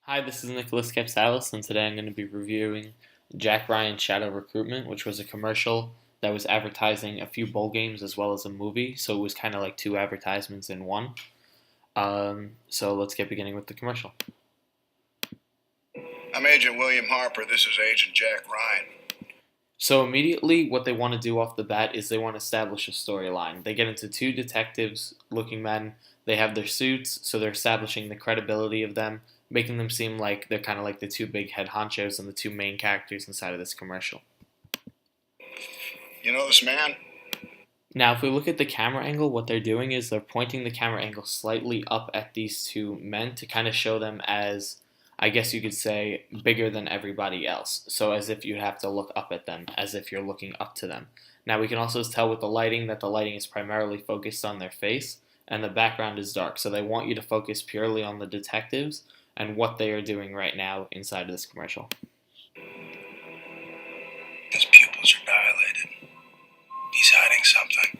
Hi, this is Nicholas Capsalis, and today I'm going to be reviewing Jack Ryan Shadow Recruitment, which was a commercial that was advertising a few bowl games as well as a movie, so it was kind of like two advertisements in one. So let's get beginning with the commercial. I'm Agent William Harper. This is Agent Jack Ryan. So immediately, what they want to do off the bat is they want to establish a storyline. They get into two detectives-looking men. They have their suits, so they're establishing the credibility of them, making them seem like they're kind of like the two big head honchos and the two main characters inside of this commercial. You know this man? Now, if we look at the camera angle, what they're doing is they're pointing the camera angle slightly up at these two men to kind of show them as, I guess you could say, bigger than everybody else. So as if you have to look up at them, as if you're looking up to them. Now, we can also tell with the lighting that the lighting is primarily focused on their face, and the background is dark. So they want you to focus purely on the detectives and what they are doing right now inside of this commercial. His pupils are dilated. He's hiding something.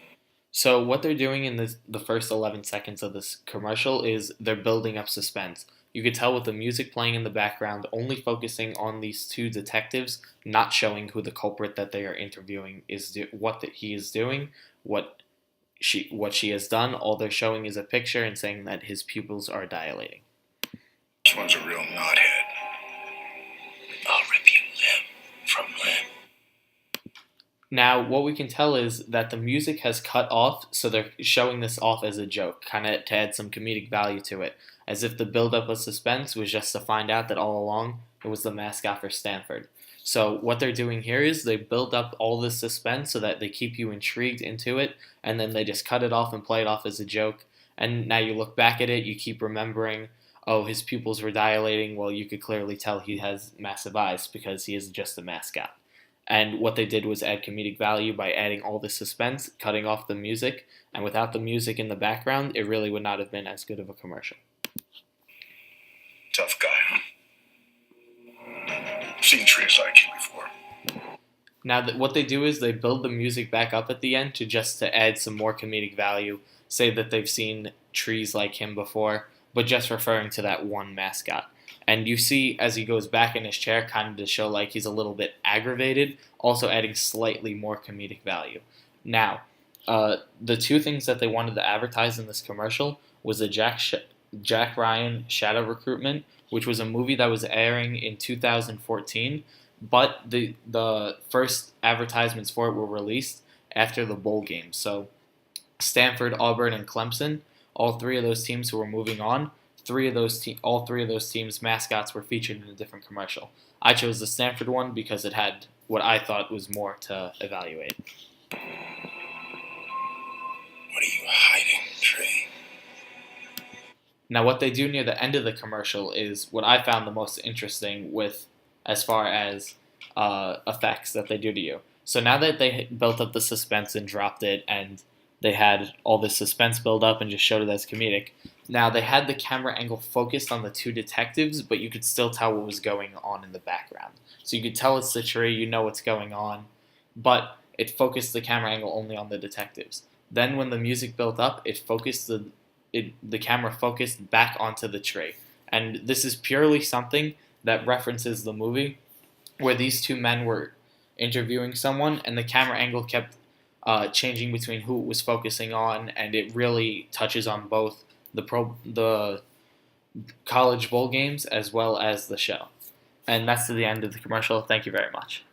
So what they're doing in the first 11 seconds of this commercial is they're building up suspense. You could tell with the music playing in the background, only focusing on these two detectives, not showing who the culprit that they are interviewing is, what that he is doing, what she has done. All they're showing is a picture and saying that his pupils are dilating. This one's a real knothead. I'll rip you limb from limb. Now, what we can tell is that the music has cut off, so they're showing this off as a joke, kind of to add some comedic value to it, as if the build-up of suspense was just to find out that all along it was the mascot for Stanford. So what they're doing here is they build up all this suspense so that they keep you intrigued into it, and then they just cut it off and play it off as a joke. And now you look back at it, you keep remembering, oh, his pupils were dilating. Well, you could clearly tell he has massive eyes because he is just a mascot. And what they did was add comedic value by adding all the suspense, cutting off the music, and without the music in the background, it really would not have been as good of a commercial. Tough guy, huh? Seen trees like you before. Now, what they do is they build the music back up at the end to add some more comedic value, say that they've seen trees like him before, but just referring to that one mascot. And you see as he goes back in his chair, kind of to show like he's a little bit aggravated, also adding slightly more comedic value. Now, the two things that they wanted to advertise in this commercial was the Jack Ryan Shadow Recruitment, which was a movie that was airing in 2014, but the first advertisements for it were released after the bowl games. So Stanford, Auburn, and Clemson, all three of those teams who were moving on, all three of those teams' mascots were featured in a different commercial. I chose the Stanford one because it had what I thought was more to evaluate. What are you hiding, Trey? Now, what they do near the end of the commercial is what I found the most interesting with as far as effects that they do to you. So now that they built up the suspense and dropped it, and they had all this suspense build up and just showed it as comedic, now they had the camera angle focused on the two detectives, but you could still tell what was going on in the background. So you could tell it's the tree, you know what's going on, but it focused the camera angle only on the detectives. Then when the music built up, the camera focused back onto the tree. And this is purely something that references the movie where these two men were interviewing someone and the camera angle kept changing between who it was focusing on, and it really touches on both the college bowl games as well as the show. And that's the end of the commercial. Thank you very much.